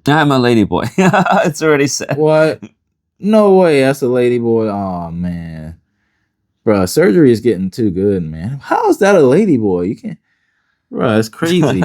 I'm a ladyboy. It's already said. What? No way. That's a ladyboy. Oh man, bro, surgery is getting too good, man. How is that a ladyboy? You can't, bro. It's crazy.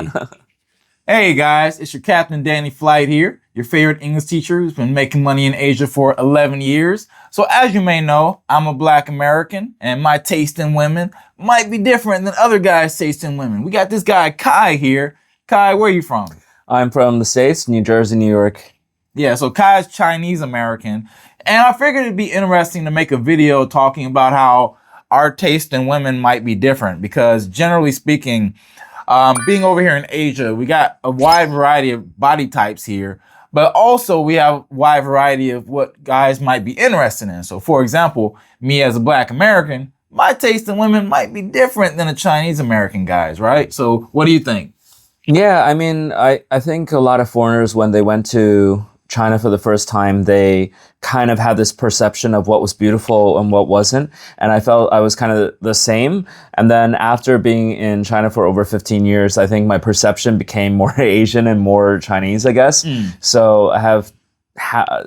Hey guys, it's your Captain Danny Flight here, your favorite English teacher who's been making money in Asia for 11 years. So as you may know, I'm a black American and my taste in women might be different than other guys' taste in women. We got this guy Kai here. Kai, where are you from? I'm from the States, New Jersey, New York. Yeah, so Kai's Chinese American. And I figured it'd be interesting to make a video talking about how our taste in women might be different because generally speaking, being over here in Asia, we got a wide variety of body types here, but also we have a wide variety of what guys might be interested in. So for example, me as a black American, my taste in women might be different than a Chinese American guy's, right? So what do you think? Yeah, I mean, I think a lot of foreigners, when they went to China for the first time, they kind of had this perception of what was beautiful and what wasn't. And I felt I was kind of the same. And then after being in China for over 15 years, I think my perception became more Asian and more Chinese, I guess. So I have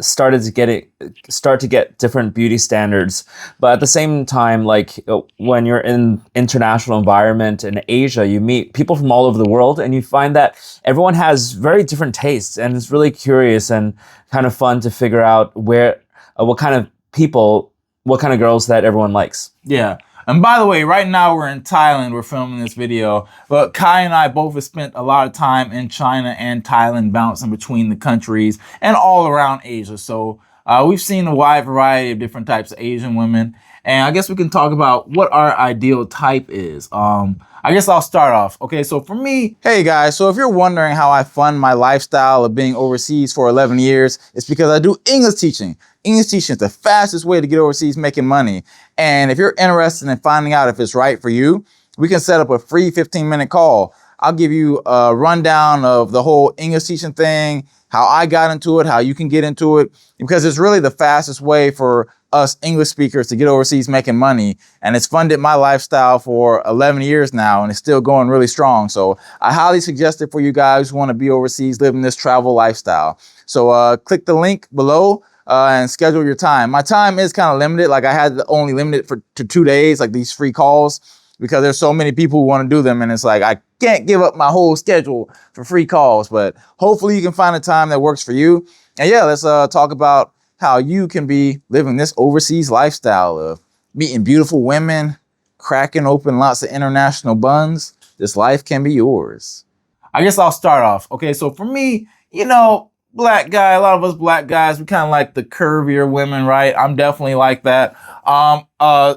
started to get different beauty standards, but at the same time, like when you're in international environment in Asia, you meet people from all over the world, and you find that everyone has very different tastes, and it's really curious and kind of fun to figure out where what kind of people, what kind of girls that everyone likes. Yeah. And by the way, right now we're in Thailand, we're filming this video, but Kai and I both have spent a lot of time in China and Thailand, bouncing between the countries and all around Asia. So we've seen a wide variety of different types of Asian women. And I guess we can talk about what our ideal type is. I guess I'll start off. Okay, so for me, hey guys, so if you're wondering how I fund my lifestyle of being overseas for 11 years, it's because I do English teaching. English teaching is the fastest way to get overseas making money. And if you're interested in finding out if it's right for you, we can set up a free 15-minute call. I'll give you a rundown of the whole English teaching thing, how I got into it, how you can get into it, because it's really the fastest way for us English speakers to get overseas making money. And it's funded my lifestyle for 11 years now, and it's still going really strong. So I highly suggest it for you guys who want to be overseas living this travel lifestyle. So click the link below and schedule your time. My time is kind of limited. Like I had to only limit it to 2 days, like these free calls, because there's so many people who want to do them. And it's like, I can't give up my whole schedule for free calls, but hopefully you can find a time that works for you. And yeah, let's talk about how you can be living this overseas lifestyle of meeting beautiful women, cracking open lots of international buns. This life can be yours. I guess I'll start off. Okay, so for me, you know, black guy, a lot of us black guys, we kind of like the curvier women, right? I'm definitely like that.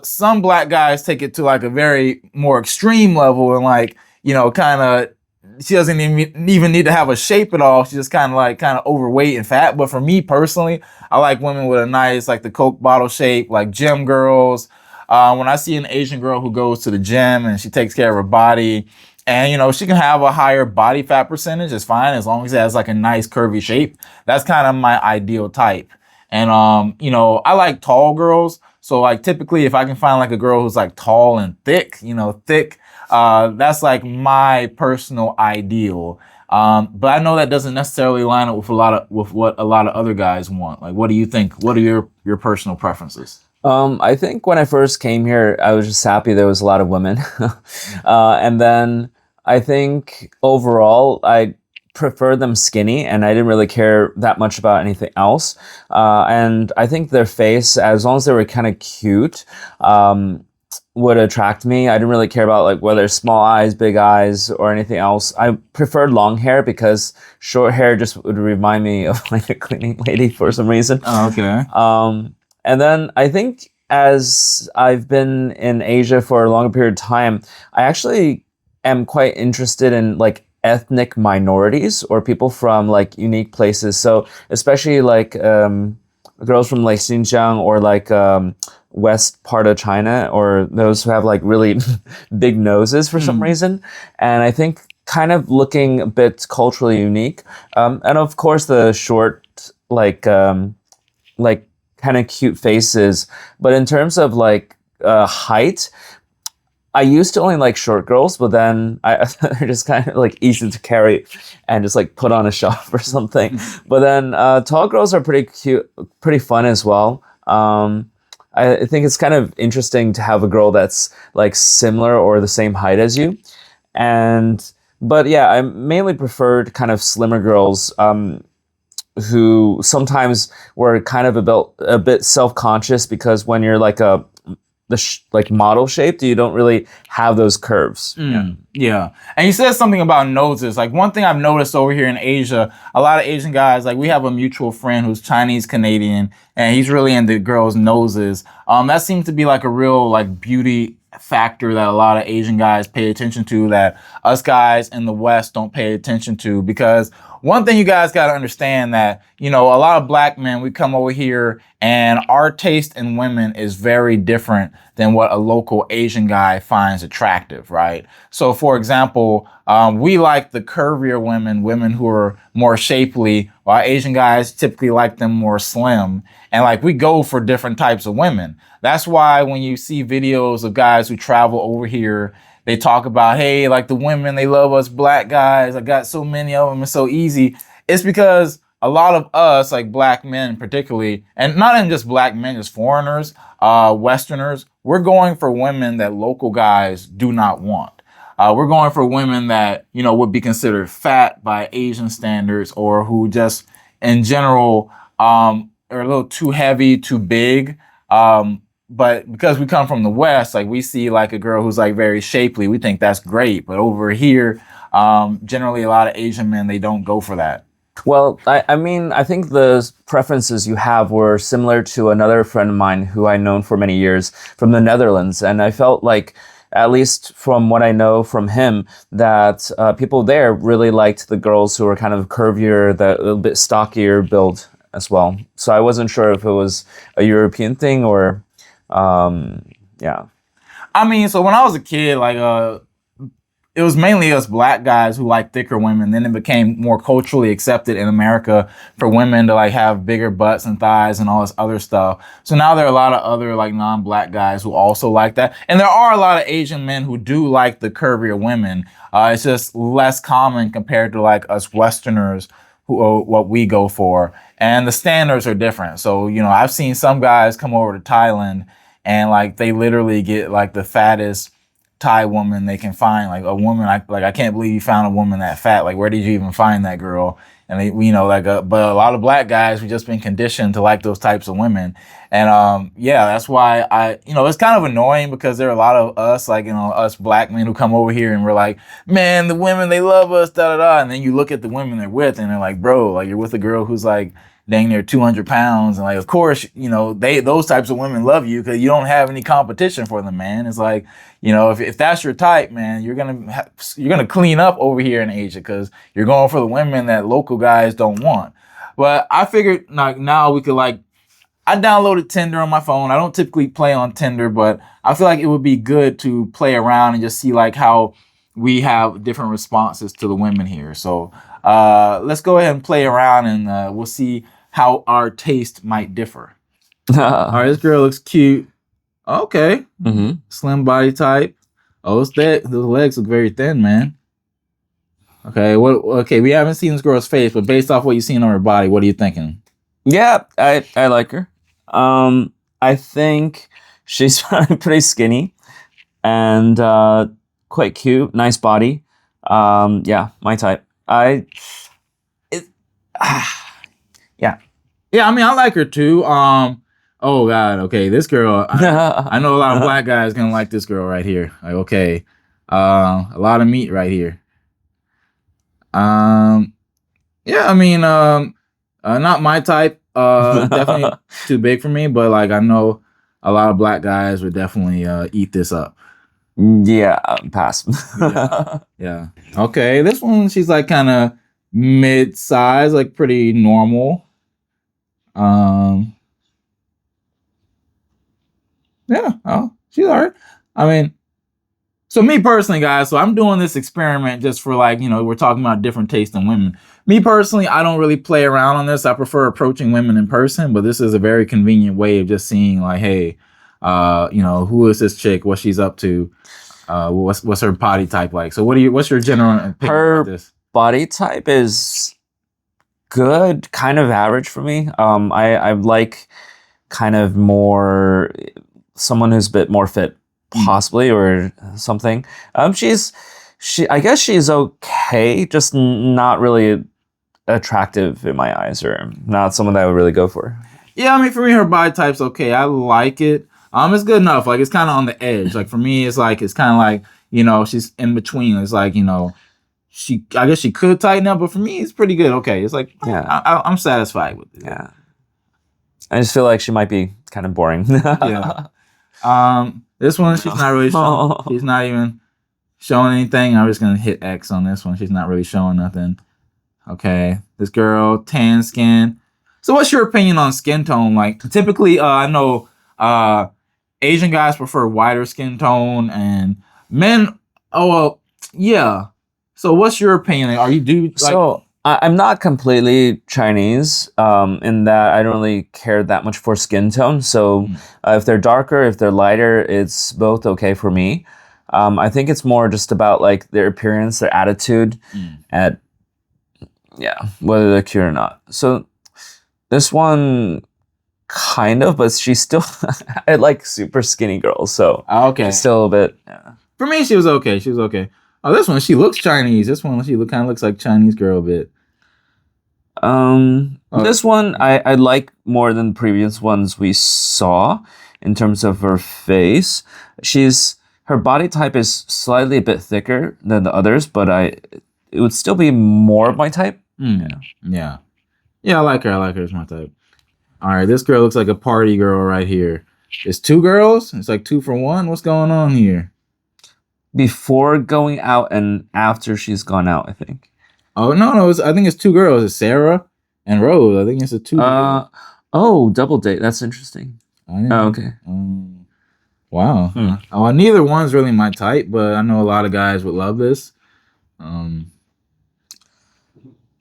Some black guys take it to like a very more extreme level and like, you know, kind of, she doesn't even need to have a shape at all. She's just kind of overweight and fat. But for me personally, I like women with a nice, like the Coke bottle shape, like gym girls. When I see an Asian girl who goes to the gym and she takes care of her body, and, you know, she can have a higher body fat percentage, it's fine as long as it has like a nice curvy shape. That's kind of my ideal type. And, you know, I like tall girls. So like typically if I can find like a girl who's like tall and thick, you know, that's like my personal ideal. But I know that doesn't necessarily line up with what a lot of other guys want. Like, what do you think? What are your personal preferences? I think when I first came here, I was just happy there was a lot of women. And then I think overall, I prefer them skinny, and I didn't really care that much about anything else. And I think their face, as long as they were kind of cute, would attract me. I didn't really care about like whether small eyes, big eyes, or anything else. I preferred long hair because short hair just would remind me of like a cleaning lady for some reason. Oh, okay. And then I think as I've been in Asia for a longer period of time, I actually am quite interested in like ethnic minorities or people from like unique places. So especially like girls from like Xinjiang or like west part of China, or those who have like really big noses for some reason. And I think kind of looking a bit culturally unique. And of course the short like kind of cute faces. But in terms of like height, I used to only like short girls, but then they're just kind of like easy to carry and just like put on a shelf or something. But then tall girls are pretty cute, pretty fun as well. I think it's kind of interesting to have a girl that's like similar or the same height as you. And but yeah, I mainly preferred kind of slimmer girls who sometimes were kind of a bit self-conscious because when you're like like model shaped, you don't really have those curves. Yeah. And you said something about noses. Like one thing I've noticed over here in Asia, a lot of Asian guys, like we have a mutual friend who's Chinese Canadian and he's really into girls' noses. That seems to be like a real like beauty factor that a lot of Asian guys pay attention to that us guys in the West don't pay attention to. Because one thing you guys got to understand that, you know, a lot of black men, we come over here and our taste in women is very different than what a local Asian guy finds attractive, right? So for example, we like the curvier women who are more shapely, while Asian guys typically like them more slim. And like we go for different types of women. That's why when you see videos of guys who travel over here, they talk about, hey, like the women, they love us black guys. I got so many of them. It's so easy. It's because a lot of us, like black men particularly, and not even just black men, just foreigners, Westerners, we're going for women that local guys do not want. We're going for women that, you know, would be considered fat by Asian standards or who just in general are a little too heavy, too big. But because we come from the West, like we see like a girl who's like very shapely, we think that's great. But over here, generally a lot of Asian men, they don't go for that. Well, I mean, I think the preferences you have were similar to another friend of mine who I known for many years from the Netherlands. And I felt like, at least from what I know from him, that people there really liked the girls who were kind of curvier, a little bit stockier build as well. So I wasn't sure if it was a European thing or, yeah. I mean, so when I was a kid, like, it was mainly us black guys who like thicker women. Then it became more culturally accepted in America for women to like have bigger butts and thighs and all this other stuff. So now there are a lot of other like non-black guys who also like that. And there are a lot of Asian men who do like the curvier women. It's just less common compared to like us Westerners who what we go for. And the standards are different. So, you know, I've seen some guys come over to Thailand and like they literally get like the fattest Thai woman they can find, like a woman. I can't believe you found a woman that fat. Like, where did you even find that girl? And they, you know, like, but a lot of black guys, we've just been conditioned to like those types of women. And, yeah, that's why you know, it's kind of annoying because there are a lot of us, like, you know, us black men who come over here and we're like, man, the women, they love us, da da da. And then you look at the women they're with and they're like, bro, like you're with a girl who's like dang near 200 pounds. And like, of course, you know, those types of women love you because you don't have any competition for them, man. It's like, you know, if that's your type, man, you're going to clean up over here in Asia because you're going for the women that local guys don't want. But I figured like now we could like, I downloaded Tinder on my phone. I don't typically play on Tinder, but I feel like it would be good to play around and just see like how we have different responses to the women here. So let's go ahead and play around and we'll see how our taste might differ. All right, this girl looks cute. Okay. Mm-hmm. Slim body type. Oh, it's that. Those legs look very thin, man. Okay, okay, we haven't seen this girl's face, but based off what you've seen on her body, what are you thinking? Yeah, I like her. I think she's pretty skinny and quite cute, nice body. Yeah, my type. Yeah. Yeah, I mean, I like her too. Oh God, okay, this girl. I know a lot of black guys gonna like this girl right here. Like, okay, a lot of meat right here. Yeah, I mean, not my type. Definitely too big for me. But like, I know a lot of black guys would definitely eat this up. Yeah, pass. Yeah. Okay, this one, she's like kind of mid-size, like pretty normal. Yeah, oh, she's all right. I mean, so me personally, guys, so I'm doing this experiment just for like, you know, we're talking about different tastes in women. Me personally, I don't really play around on this. I prefer approaching women in person, but this is a very convenient way of just seeing like, hey, you know, who is this chick? What she's up to? What's her body type like? So what's your general opinion Her about this? body type is good, kind of average for me. I like kind of more someone who's a bit more fit, possibly, or something. I guess she's okay, just not really attractive in my eyes, or not someone that I would really go for. Yeah, I mean, for me, her body type's okay. I like it. It's good enough. Like, it's kind of on the edge. Like, for me, it's kind of like, she's in between. It's like, I guess she could tighten up, but for me, it's pretty good. Okay, it's like, Yeah. I'm satisfied with it. Yeah. I just feel like she might be kind of boring. Yeah. This one, she's not really showing. She's not even showing anything. I'm just gonna hit X on this one. She's not really showing nothing. Okay, this girl, tan skin. So, what's your opinion on skin tone? Like, typically, I know Asian guys prefer whiter skin tone, and men. Oh well, yeah. So, what's your opinion? Like, are you like? So I'm not completely Chinese in that I don't really care that much for skin tone. So if they're darker, if they're lighter, it's both okay for me. I think it's more just about like their appearance, their attitude, and whether they're cute or not. So this one kind of, but she's still I like super skinny girls. So okay, she's still a bit. Yeah. For me, she was okay. She was okay. Oh, this one, she looks Chinese. This one, she kind of looks like Chinese girl a bit. This one I like more than the previous ones we saw in terms of her face. Her body type is slightly a bit thicker than the others, but it would still be more of my type. Yeah, I like her. I like her as my type. All right, this girl looks like a party girl right here. It's two girls. It's like 2 for 1. What's going on here? Before going out and after she's gone out, I think. Oh no! I think it's 2 girls. It's Sarah and Rose. I think it's a 2. Double date. That's interesting. Oh, okay. Wow. Oh, neither one's really my type, but I know a lot of guys would love this.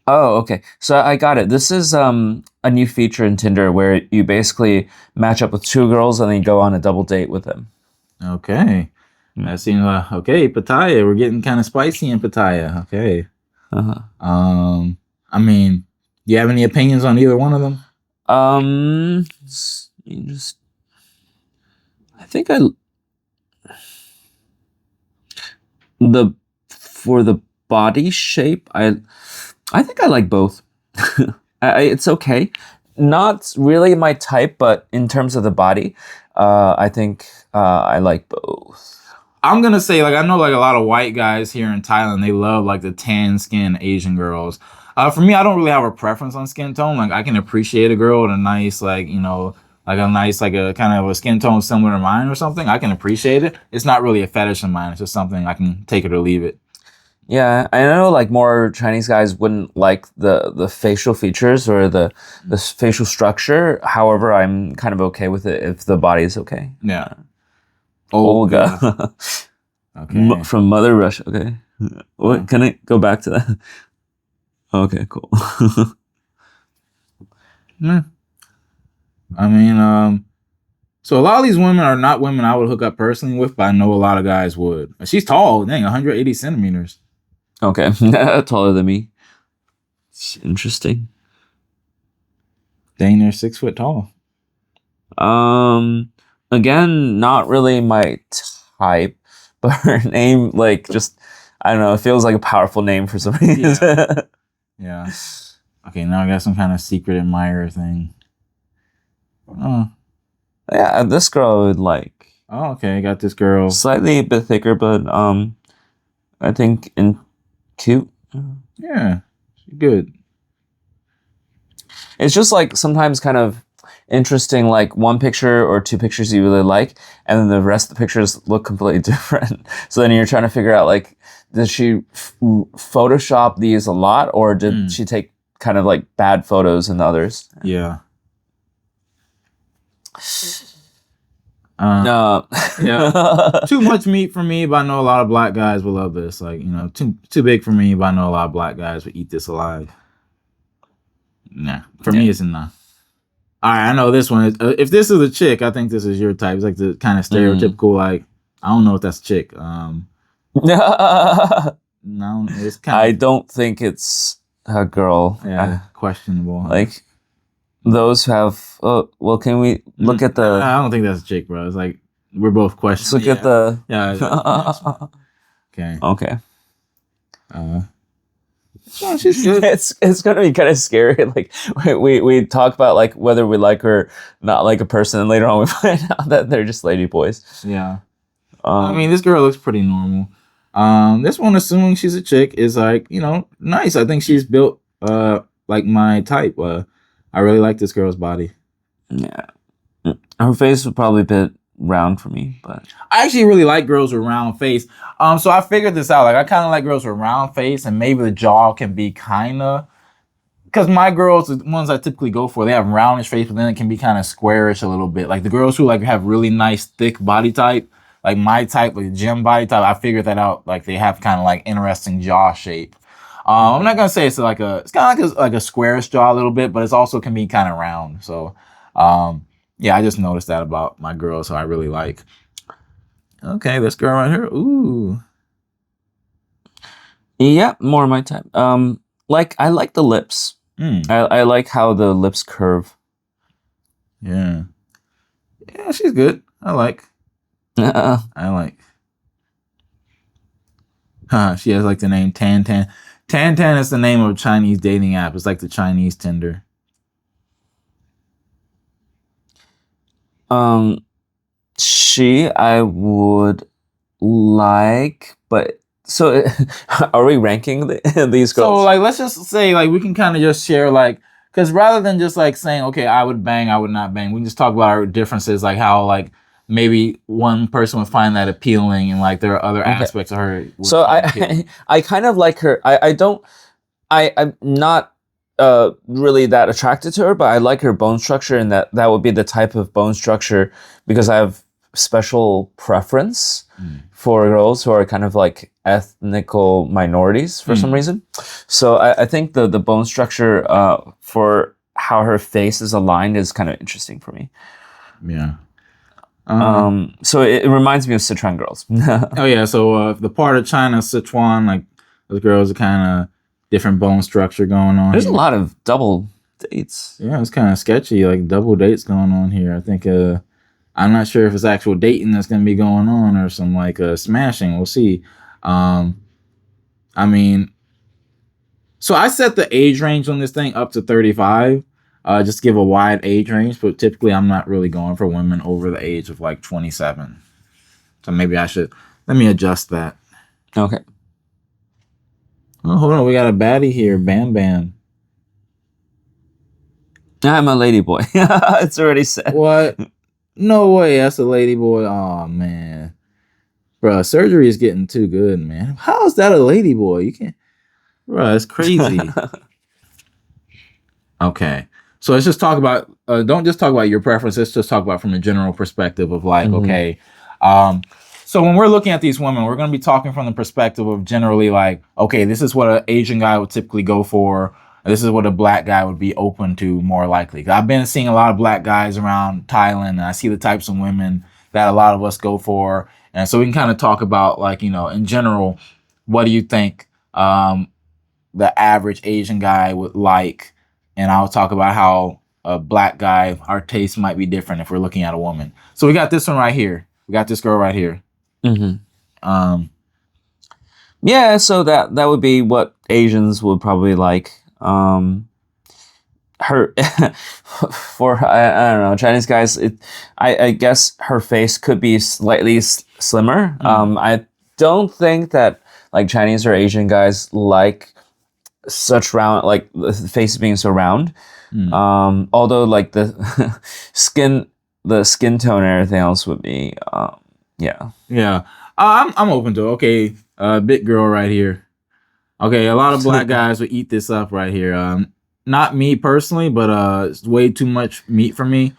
Oh, okay. So I got it. This is a new feature in Tinder where you basically match up with 2 girls and then you go on a double date with them. Okay. That seems okay. Pattaya, we're getting kind of spicy in Pattaya. Okay. I mean, do you have any opinions on either one of them? I think for the body shape, I think I like both. It's okay. Not really my type, but in terms of the body, I think I like both. I'm gonna say, like, I know like a lot of white guys here in Thailand, they love like the tan skin Asian girls. For me, I don't really have a preference on skin tone. Like, I can appreciate a girl with a nice, like, like a kind of a skin tone similar to mine or something. I can appreciate it. It's not really a fetish of mine. It's just something I can take it or leave it. Yeah, I know like more Chinese guys wouldn't like the facial features or the facial structure. However, I'm kind of okay with it if the body is okay. Yeah. Olga. Okay. From Mother Russia. Okay. What, can I go back to that? Okay, cool. I mean, so a lot of these women are not women I would hook up personally with, but I know a lot of guys would. She's tall, dang, 180 centimeters. Okay, taller than me. Interesting. Dang, they're 6 foot tall. Again, not really my type, but her name, like, just, I don't know, it feels like a powerful name for some reason. Yeah. Okay, now I got some kind of secret admirer thing. Oh. Yeah, this girl I would like. Oh, okay, I got this girl. Slightly a bit thicker, but I think cute. Yeah, she's good. It's just like sometimes kind of interesting, like 1 picture or 2 pictures you really like, and then the rest of the pictures look completely different. So then you're trying to figure out, like, did she Photoshop these a lot, or did she take kind of like bad photos in the others? Yeah. Yeah. Too much meat for me, but I know a lot of black guys will love this. Like, too big for me, but I know a lot of black guys would eat this alive. Nah, for me, it's enough. All right, I know this one. If this is a chick, I think this is your type. It's like the kind of stereotypical, like, I don't know if that's a chick. I No, it's kind of don't think it's a girl. questionable. Like those who have. Well, can we look at the? I don't think that's a chick, bro. It's like we're both Let's questioning. look at the. Yeah. Okay. Okay. Yeah, she's good. It's gonna be kind of scary. Like we talk about like whether we like her not like a person, and later on we find out that they're just lady boys. Yeah. I mean, this girl looks pretty normal. This one, assuming she's a chick, is like, you know, nice. I think she's built like my type. I really like this girl's body. Yeah, her face would probably be a bit round for me, but I actually really like girls with round face. So I figured this out. Like, I kind of like girls with round face, and maybe the jaw can be kind of. Because my girls, the ones I typically go for, they have roundish face, but then it can be kind of squarish a little bit. Like the girls who like have really nice thick body type, like my type, like gym body type, I figured that out. Like they have kind of like interesting jaw shape. I'm not gonna say it's kind of like a squarish jaw a little bit, but it's also can be kind of round. So, yeah, I just noticed that about my girls, so I really like. Okay, this girl right here. Ooh. yeah, more my type. Like I like the lips. I like how the lips curve. Yeah. Yeah, she's good. I like. She has like the name Tan Tan. Tan Tan is the name of a Chinese dating app. It's like the Chinese Tinder. I would like, but so are we ranking these girls? So like, let's just say like we can kind of just share like, because rather than just like saying okay, I would bang, I would not bang, we can just talk about our differences, like how like maybe one person would find that appealing and like there are other aspects of her. So I kind of like her. I'm not really that attracted to her, but I like her bone structure, and that would be the type of bone structure because I have special preference for girls who are kind of like ethnical minorities for some reason. So I think the bone structure for how her face is aligned is kind of interesting for me. Yeah. So it reminds me of Sichuan girls. Oh yeah, so the part of China, Sichuan, like those girls are kind of different bone structure going on. There's here. a lot of double dates. Yeah, it's kind of sketchy, like double dates going on here. I think I'm not sure if it's actual dating that's gonna be going on or some like smashing. We'll see. I mean, so I set the age range on this thing up to 35. Just to give a wide age range, but typically I'm not really going for women over the age of like 27. So maybe I should let me adjust that. Okay. Oh, hold on, we got a baddie here, Bam Bam. I'm a ladyboy. It's already said. What? No way, that's a ladyboy. Oh man, bro, surgery is getting too good, man. How is that a ladyboy? You can't, bro. It's crazy. Okay. So let's just talk about, don't just talk about your preference. Let's just talk about from a general perspective of like, okay. So when we're looking at these women, we're going to be talking from the perspective of generally like, okay, this is what an Asian guy would typically go for. This is what a black guy would be open to more likely. I've been seeing a lot of black guys around Thailand, and I see the types of women that a lot of us go for. And so we can kind of talk about like, you know, in general, what do you think the average Asian guy would like? And I'll talk about how a black guy, our taste might be different if we're looking at a woman. So we got this one right here. We got this girl right here. Yeah, so that would be what Asians would probably like. Her for I don't know, Chinese guys. I guess her face could be slightly slimmer. I don't think that like Chinese or Asian guys like such round, like the face being so round. Although like the skin tone and everything else would be yeah. I'm open to it. Okay, big girl right here. Okay, a lot of black guys would eat this up right here. Not me personally, but it's way too much meat for me.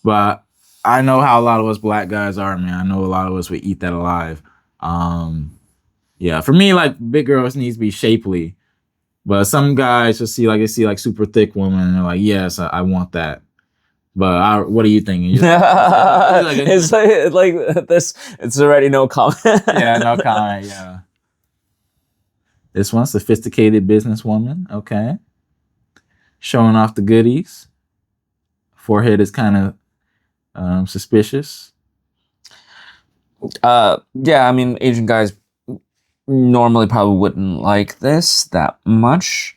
But I know how a lot of us black guys are, man. I know a lot of us would eat that alive. Yeah, for me, like big girls needs to be shapely. But some guys just see like super thick women and they're like, yes, I want that. But what are you thinking? It's like this. It's already no comment. Yeah, no comment. Yeah. This one, sophisticated businesswoman. Okay. Showing off the goodies. Forehead is kind of suspicious. Yeah, I mean, Asian guys normally probably wouldn't like this that much.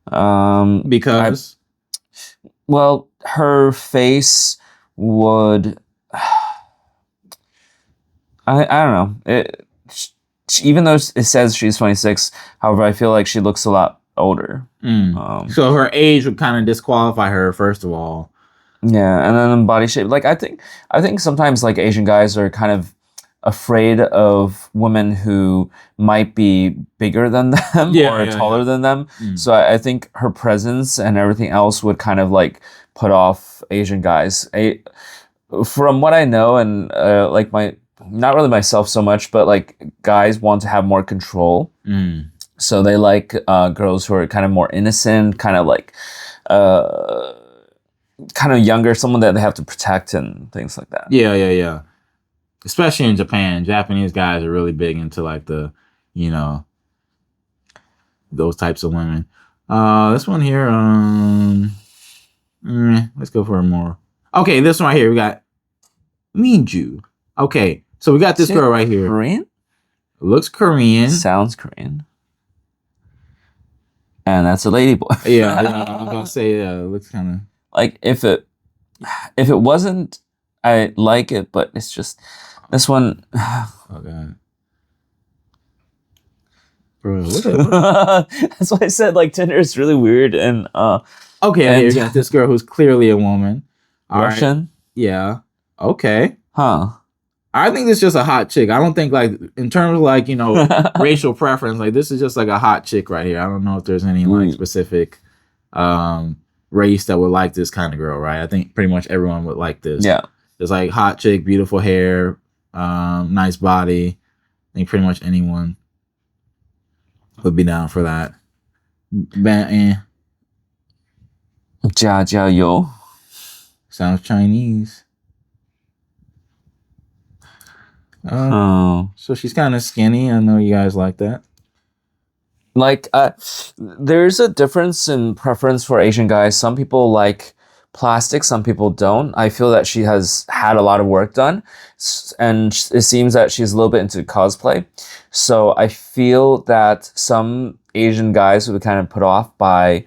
Because well, her face would. I don't know. Even though it says she's 26, however, I feel like she looks a lot older. So her age would kind of disqualify her, first of all. Yeah, and then body shape. Like I think sometimes like Asian guys are kind of afraid of women who might be bigger than them or taller than them. So I think her presence and everything else would kind of like put off Asian guys. From what I know, and like not really myself so much, but like guys want to have more control. So they like girls who are kind of more innocent, kind of like kind of younger, someone that they have to protect and things like that. Yeah. Especially in Japan. Japanese guys are really big into like the, those types of women. This one here, let's go for a more. Okay, this one right here, we got Minju. Okay, so we got this girl right here. Korean? Looks Korean. Sounds Korean. And that's a ladyboy. Yeah, I'm gonna say it looks kind of like if it wasn't, I like it, but it's just this one. Oh god, bro, what that's why I said like Tinder is really weird and okay, and you got this girl who's clearly a woman. Russian. Right. Yeah. Okay. Huh. I think this is just a hot chick. I don't think like in terms of like, racial preference, like this is just like a hot chick right here. I don't know if there's any like specific race that would like this kind of girl, right? I think pretty much everyone would like this. Yeah. There's like hot chick, beautiful hair, nice body. I think pretty much anyone would be down for that. Jia Jia Yo. Sounds Chinese. So she's kind of skinny. I know you guys like that. Like, there's a difference in preference for Asian guys. Some people like plastic, some people don't. I feel that she has had a lot of work done, and it seems that she's a little bit into cosplay. So I feel that some Asian guys would be kind of put off by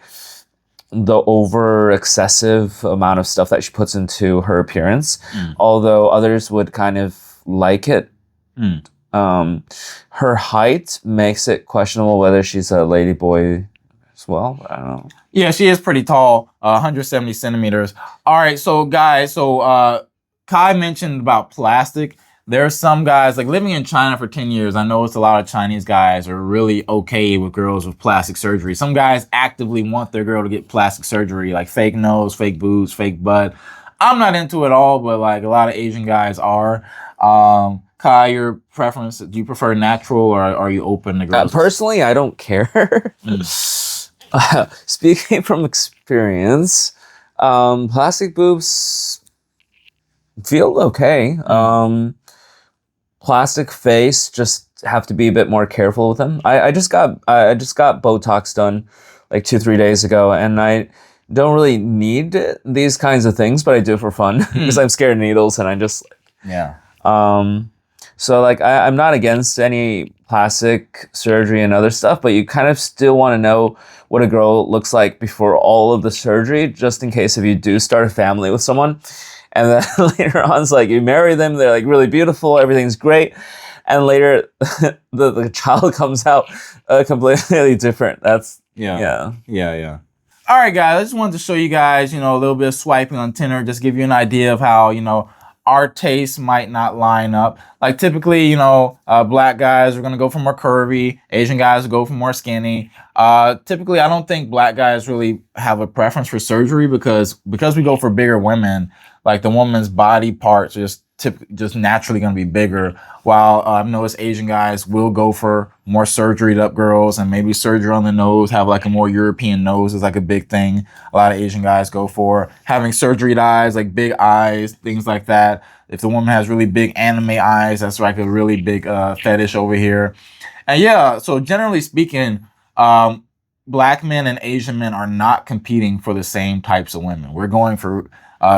the over excessive amount of stuff that she puts into her appearance, although others would kind of like it. Her height makes it questionable whether she's a ladyboy as well. I don't know. Yeah, she is pretty tall, 170 centimeters. All right, so guys, Kai mentioned about plastic. There are some guys, like living in China for 10 years, I noticed a lot of Chinese guys are really okay with girls with plastic surgery. Some guys actively want their girl to get plastic surgery, like fake nose, fake boobs, fake butt. I'm not into it all, but like a lot of Asian guys are. Kai, your preference, do you prefer natural or are you open to girls? Personally, I don't care. Speaking from experience, plastic boobs feel okay. Plastic face, just have to be a bit more careful with them. I just got Botox done like 2-3 days ago, and I don't really need these kinds of things, but I do it for fun because I'm scared of needles, and I just so like I'm not against any plastic surgery and other stuff, but you kind of still want to know what a girl looks like before all of the surgery, just in case if you do start a family with someone. And then later on, it's like you marry them, they're like really beautiful, everything's great. And later, the child comes out completely different. That's, yeah. All right, guys, I just wanted to show you guys, a little bit of swiping on Tinder, just give you an idea of how, our tastes might not line up. Like typically, black guys are going to go for more curvy. Asian guys go for more skinny. Typically, I don't think black guys really have a preference for surgery because we go for bigger women. Like the woman's body parts just just naturally going to be bigger. While I've noticed Asian guys will go for more surgeryed up girls and maybe surgery on the nose, have like a more European nose is like a big thing. A lot of Asian guys go for having surgeryed eyes, like big eyes, things like that. If the woman has really big anime eyes, that's like a really big fetish over here. And yeah, so generally speaking, black men and Asian men are not competing for the same types of women. We're going for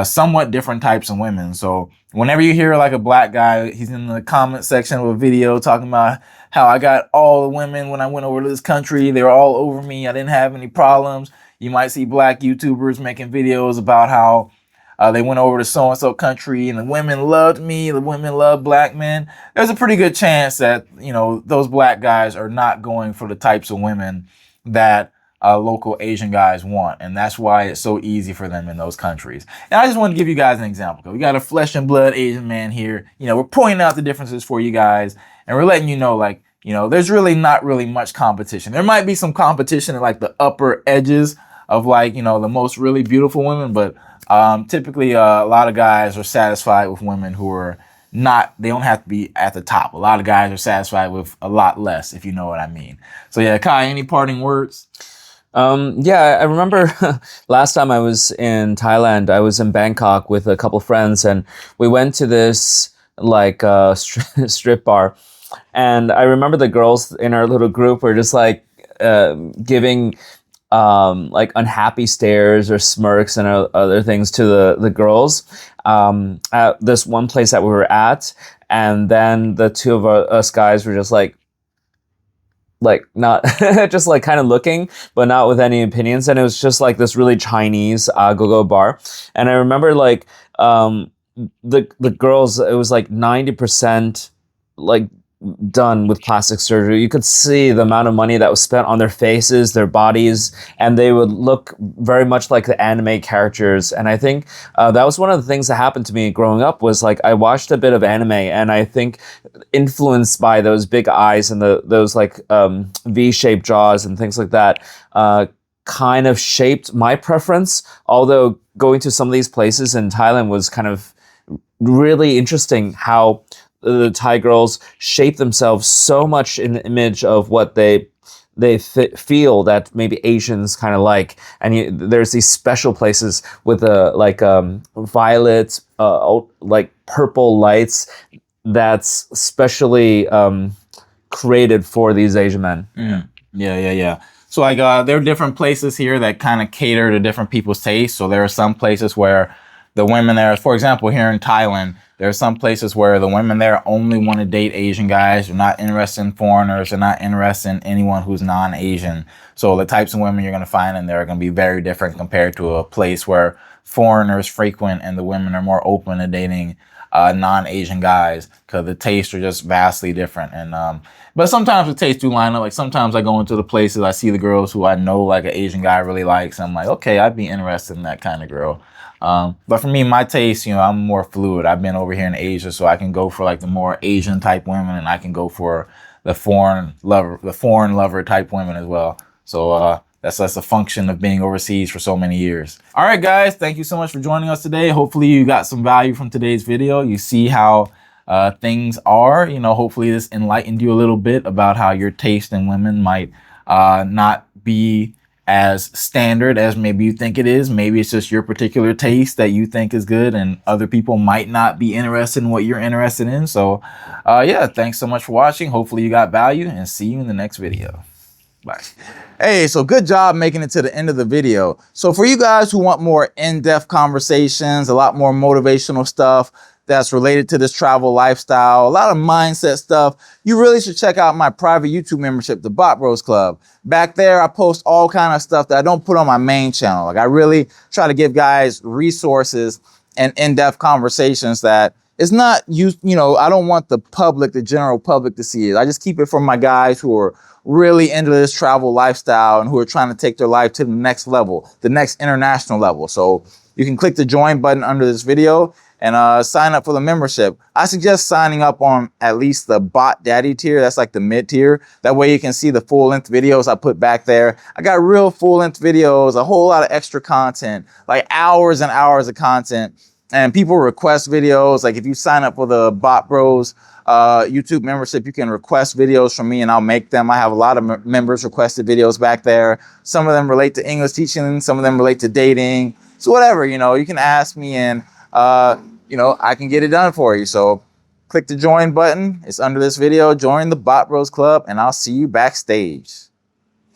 somewhat different types of women. So whenever you hear like a black guy, he's in the comment section of a video talking about how I got all the women when I went over to this country. They were all over me. I didn't have any problems. You might see black YouTubers making videos about how they went over to so-and-so country and the women loved me. The women loved black men. There's a pretty good chance that, you know, those black guys are not going for the types of women that local Asian guys want. And that's why it's so easy for them in those countries. And I just want to give you guys an example. We got a flesh and blood Asian man here. You know, we're pointing out the differences for you guys. And we're letting you know, like, you know, there's really not really much competition. There might be some competition at like the upper edges of like, you know, the most really beautiful women. But typically a lot of guys are satisfied with women who are not, they don't have to be at the top. A lot of guys are satisfied with a lot less, if you know what I mean. So yeah, Kai, any parting words? Yeah, I remember last time I was in Thailand, I was in Bangkok with a couple friends and we went to this like strip bar. And I remember the girls in our little group were just like giving like unhappy stares or smirks and other things to the girls at this one place that we were at. And then the two of us guys were just like not just like kind of looking, but not with any opinions. And it was just like this really Chinese go-go bar. And I remember like the girls, it was like 90% like done with plastic surgery. You could see the amount of money that was spent on their faces, their bodies, and they would look very much like the anime characters. And I think that was one of the things that happened to me growing up was like I watched a bit of anime, and I think influenced by those big eyes and those like V-shaped jaws and things like that kind of shaped my preference. Although going to some of these places in Thailand was kind of really interesting how the Thai girls shape themselves so much in the image of what they feel that maybe Asians kind of like. And there's these special places with like violet, like purple lights that's specially created for these Asian men. Mm. Yeah. So like there are different places here that kind of cater to different people's tastes. So there are some places where the women there, for example, here in Thailand, there are some places where the women there only want to date Asian guys. They're not interested in foreigners. They're not interested in anyone who's non-Asian. So the types of women you're going to find in there are going to be very different compared to a place where foreigners frequent and the women are more open to dating non-Asian guys, because the tastes are just vastly different. And but sometimes the tastes do line up. Like sometimes I go into the places, I see the girls who I know like an Asian guy really likes. I'm like, okay, I'd be interested in that kind of girl. But for me, my taste, you know, I'm more fluid. I've been over here in Asia, so I can go for like the more Asian type women, and I can go for the foreign lover type women as well. So that's a function of being overseas for so many years. All right, guys, thank you so much for joining us today. Hopefully you got some value from today's video. You see how things are. You know, hopefully this enlightened you a little bit about how your taste in women might not be as standard as maybe you think it is. Maybe it's just your particular taste that you think is good, and other people might not be interested in what you're interested in. So yeah, thanks so much for watching. Hopefully you got value, and see you in the next video. Bye. Hey, so good job making it to the end of the video. So for you guys who want more in-depth conversations, a lot more motivational stuff that's related to this travel lifestyle, a lot of mindset stuff, you really should check out my private YouTube membership, the Bot Bros Club. Back there, I post all kind of stuff that I don't put on my main channel. Like I really try to give guys resources and in-depth conversations that it's not you know, I don't want the public, the general public to see it. I just keep it for my guys who are really into this travel lifestyle and who are trying to take their life to the next level, the next international level. So you can click the join button under this video and sign up for the membership. I suggest signing up on at least the Bot Daddy tier. That's like the mid tier. That way you can see the full length videos I put back there. I got real full length videos, a whole lot of extra content, like hours and hours of content and people request videos. Like if you sign up for the Bot Bros YouTube membership, you can request videos from me and I'll make them. I have a lot of members requested videos back there. Some of them relate to English teaching, some of them relate to dating. So whatever, you know, you can ask me and you know, I can get it done for you. So click the join button. It's under this video. Join the Bot Bros Club and I'll see you backstage.